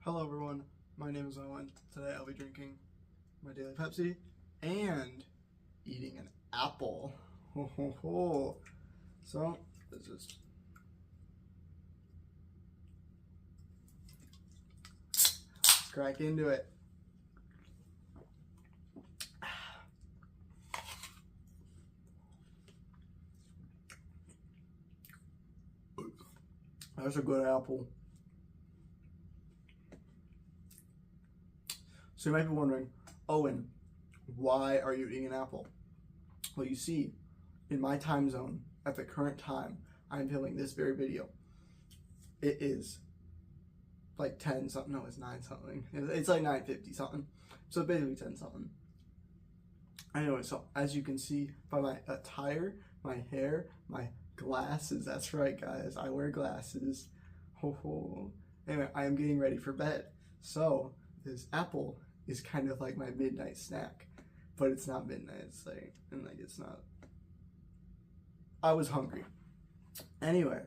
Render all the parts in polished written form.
Hello everyone, my name is Owen. Today I'll be drinking my daily Pepsi and eating an apple. Ho ho ho. So, let's just crack into it. That's a good apple. So you might be wondering, Owen, why are you eating an apple? Well, you see, in my time zone, at the current time I'm filming this very video, it is like 10 something, no, it's 9 something. It's like 9:50 something. So basically 10 something. Anyway, so as you can see by my attire, my hair, my glasses, that's right guys, I wear glasses. Ho ho. Anyway, I am getting ready for bed. So this apple is kind of like my midnight snack. But it's not midnight, it's like, and like it's not. I was hungry. Anyway,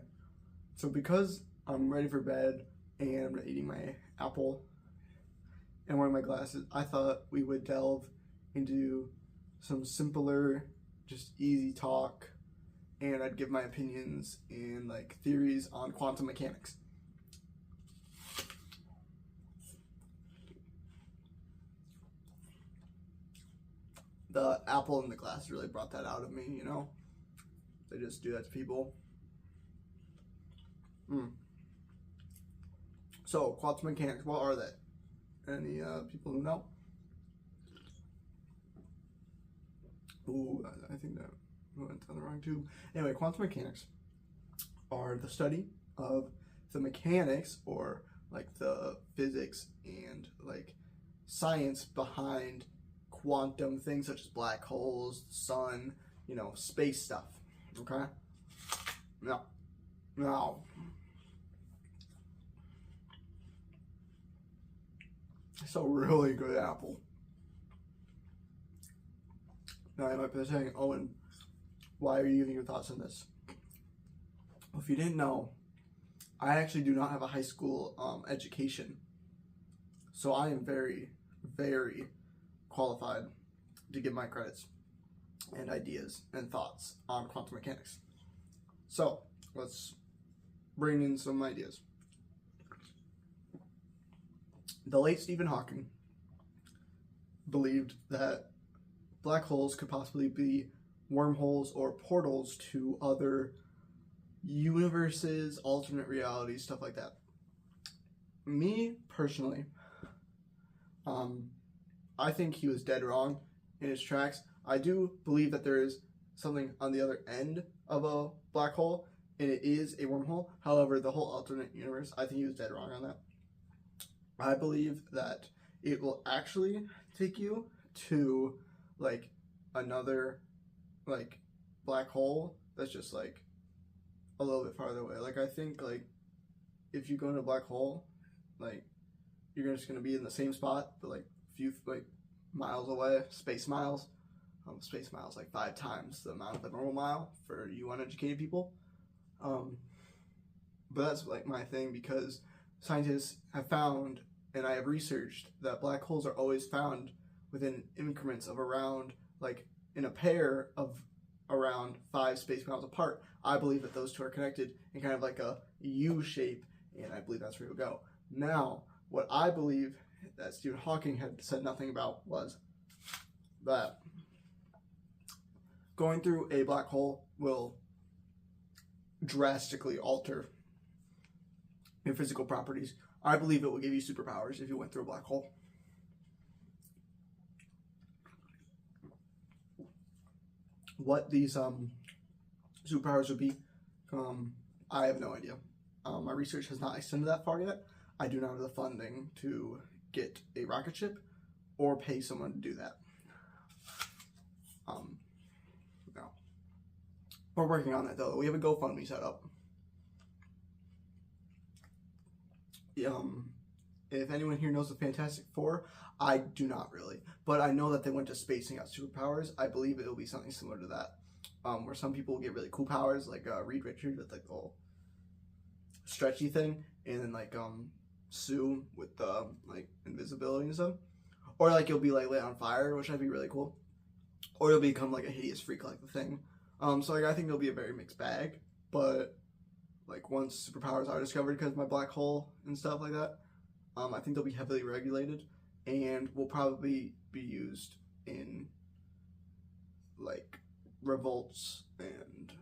so because I'm ready for bed and I'm eating my apple and wearing my glasses, I thought we would delve into some simpler, just easy talk, and I'd give my opinions and like theories on quantum mechanics. The apple in the glass really brought that out of me, you know? They just do that to people. So, quantum mechanics, what are they? Any people who know? Ooh, I think that went down the wrong tube. Anyway, quantum mechanics are the study of the mechanics, or like the physics and like science behind quantum things such as black holes, the sun, you know, space stuff. Okay? Now, it's a really good apple. Now, you might be saying, Owen, why are you giving your thoughts on this? Well, if you didn't know, I actually do not have a high school education. So I am very, very qualified to give my credits and ideas and thoughts on quantum mechanics. So let's bring in some ideas. The late Stephen Hawking believed that black holes could possibly be wormholes or portals to other universes, alternate realities, stuff like that. Me personally, I think he was dead wrong in his tracks. I do believe that there is something on the other end of a black hole, and it is a wormhole. However, the whole alternate universe, I think he was dead wrong on that. I believe that it will actually take you to like another like black hole that's just like a little bit farther away. Like I think like if you go into a black hole, like you're just gonna be in the same spot but like a few like miles away, space miles. Space miles like 5 times the amount of the normal mile for you uneducated people. But that's like my thing, because scientists have found, and I have researched, that black holes are always found within increments of around, like in a pair of around 5 space miles apart. I believe that those two are connected in kind of like a U shape, and I believe that's where you'll go. Now, what I believe that Stephen Hawking had said nothing about was that going through a black hole will drastically alter your physical properties. I believe it will give you superpowers if you went through a black hole. What these superpowers would be, I have no idea. My research has not extended that far yet. I do not have the funding to get a rocket ship or pay someone to do that. No. We're working on that though. We have a GoFundMe set up. If anyone here knows the Fantastic Four, I do not really, but I know that they went to space and got superpowers. I believe it will be something similar to that, where some people will get really cool powers, like Reed Richards with like the whole stretchy thing, and then like Sue with the like invisibility and stuff, or like you'll be like lit on fire, which would be really cool, or you'll become like a hideous freak like the Thing. So like I think it'll be a very mixed bag, but like once superpowers are discovered because of my black hole and stuff like that, I think they'll be heavily regulated and will probably be used in like revolts and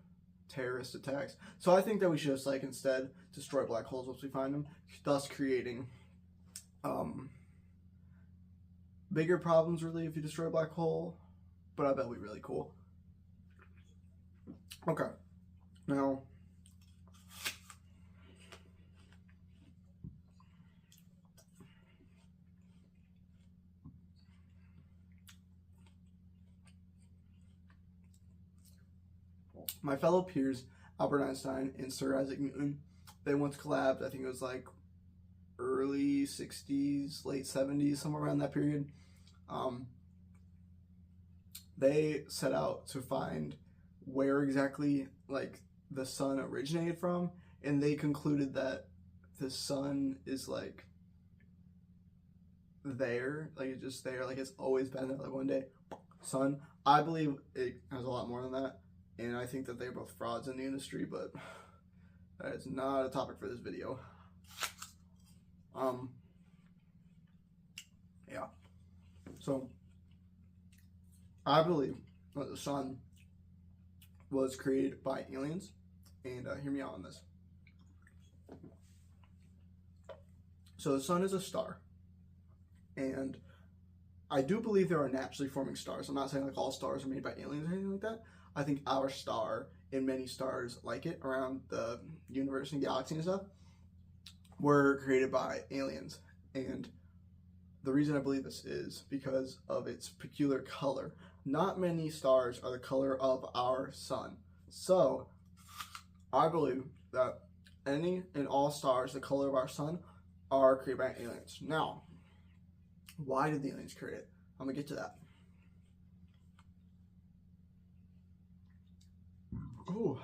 terrorist attacks. So I think that we should just like instead destroy black holes once we find them, thus creating bigger problems really if you destroy a black hole, but I bet it'll be really cool. Okay, now my fellow peers, Albert Einstein and Sir Isaac Newton, they once collabed, I think it was like early 60s, late 70s, somewhere around that period. They set out to find where exactly like the sun originated from, and they concluded that the sun is like there, like it's just there, like it's always been there, like one day, sun. I believe it has a lot more than that, and I think that they're both frauds in the industry, but that is not a topic for this video. Yeah. So, I believe that the sun was created by aliens, and hear me out on this. So the sun is a star, and I do believe there are naturally forming stars. I'm not saying like all stars are made by aliens or anything like that. I think our star and many stars like it around the universe and galaxy and stuff were created by aliens. And the reason I believe this is because of its peculiar color. Not many stars are the color of our sun. So I believe that any and all stars the color of our sun are created by aliens. Now, why did the aliens create it? I'm gonna get to that. Oh,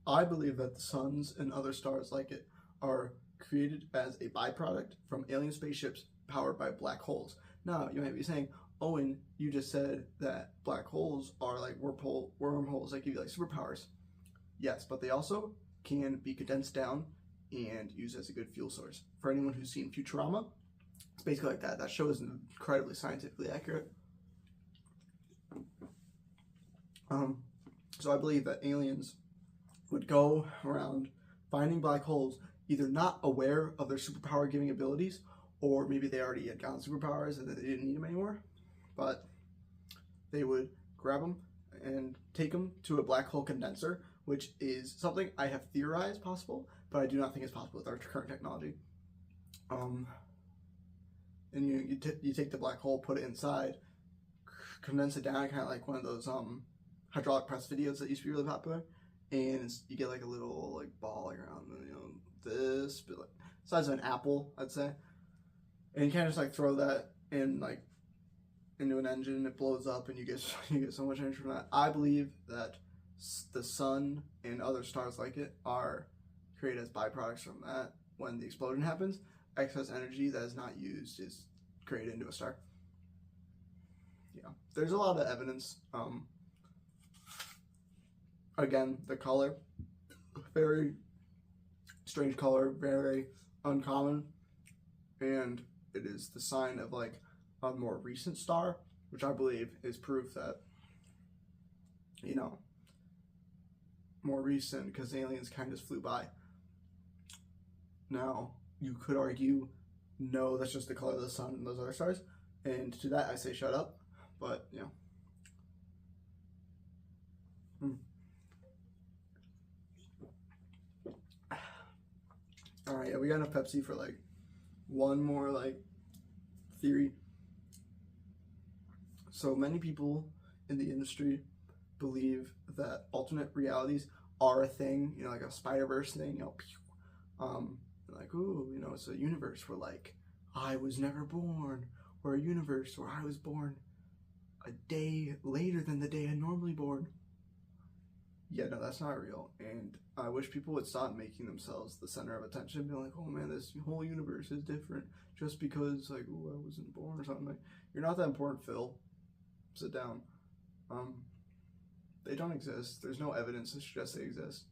I believe that the suns and other stars like it are created as a byproduct from alien spaceships powered by black holes. Now, you might be saying, Owen, you just said that black holes are like wormholes that give you like superpowers. Yes, but they also can be condensed down and used as a good fuel source. For anyone who's seen Futurama, it's basically like that. That show is incredibly scientifically accurate. So I believe that aliens would go around finding black holes, either not aware of their superpower giving abilities, or maybe they already had gotten superpowers and they didn't need them anymore, but they would grab them and take them to a black hole condenser, which is something I have theorized possible, but I do not think it's possible with our current technology. And you take the black hole, put it inside, condense it down, kind of like one of those hydraulic press videos that used to be really popular, and you get like a little like ball like around, this, but like size of an apple, I'd say, and you kind of just like throw that in like into an engine, and it blows up, and you get so much energy from that. I believe that the sun and other stars like it are created as byproducts from that. When the explosion happens, excess energy that is not used is created into a star. Yeah, there's a lot of evidence. Again, the color, very strange color, very uncommon, and it is the sign of like a more recent star, which I believe is proof that, more recent, because aliens kind of just flew by. Now, you could argue, no, that's just the color of the sun and those other stars, and to that I say shut up, but, Alright, yeah, we got enough Pepsi for like one more like theory. So many people in the industry believe that alternate realities are a thing, like a Spider-Verse thing, like, ooh, it's a universe where like I was never born, or a universe where I was born a day later than the day I'm normally born. yeah, no, that's not real. And I wish people would stop making themselves the center of attention, being like, oh man, this whole universe is different just because, like, oh, I wasn't born or something. Like, you're not that important, Phil. Sit down. They don't exist. There's no evidence to suggest they exist.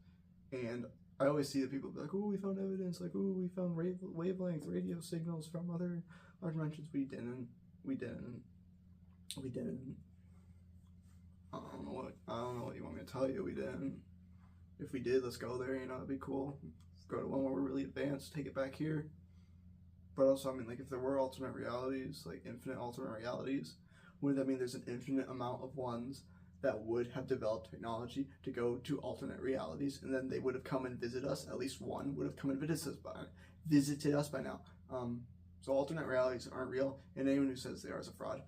And I always see that people be like, oh, we found evidence. Like, oh, we found wavelength radio signals from other dimensions. We didn't. I don't know what you want me to tell you. We didn't. If we did, let's go there. You know, that'd be cool. Let's go to one where we're really advanced. Take it back here. But also, I mean, like, if there were alternate realities, like infinite alternate realities, would that mean there's an infinite amount of ones that would have developed technology to go to alternate realities, and then they would have come and visit us? At least one would have come and visited us by now. So alternate realities aren't real, and anyone who says they are is a fraud.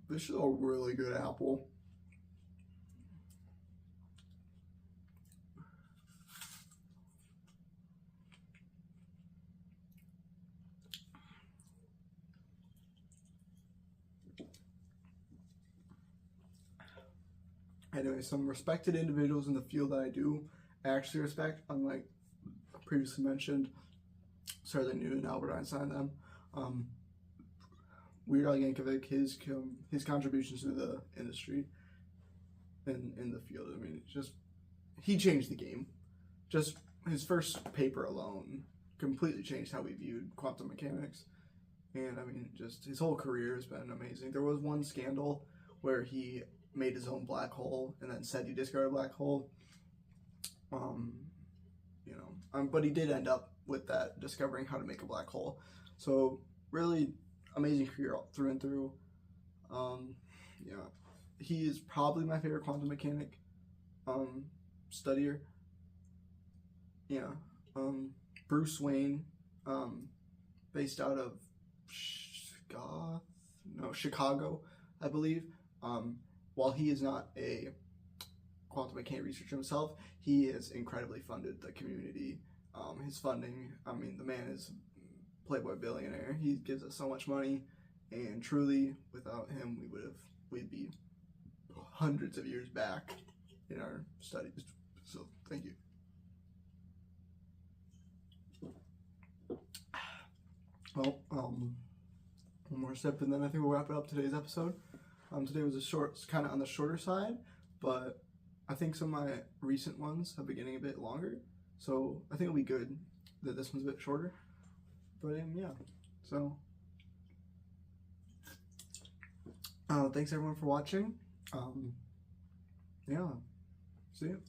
This is a really good apple. Anyway, some respected individuals in the field that I do actually respect, unlike previously mentioned, Sir Newton, Albert Einstein, them. Weird Al Yankovic, his contributions to the industry in the field. I mean, he changed the game. Just his first paper alone completely changed how we viewed quantum mechanics. And I mean, just his whole career has been amazing. There was one scandal where he made his own black hole and then said he discovered a black hole. But he did end up with that, discovering how to make a black hole. So really amazing career through and through. He is probably my favorite quantum mechanic studier. Bruce Wayne, based out of Chicago, I believe. While he is not a quantum mechanic researcher himself, he has incredibly funded the community. His funding, I mean, the man is Playboy billionaire. He gives us so much money, and truly, without him, we'd be hundreds of years back in our studies. So, thank you. Well, one more sip, and then I think we'll wrap it up today's episode. Today was kind of on the shorter side, but I think some of my recent ones have been getting a bit longer, so I think it'll be good that this one's a bit shorter. But yeah, so thanks everyone for watching. Yeah, see you.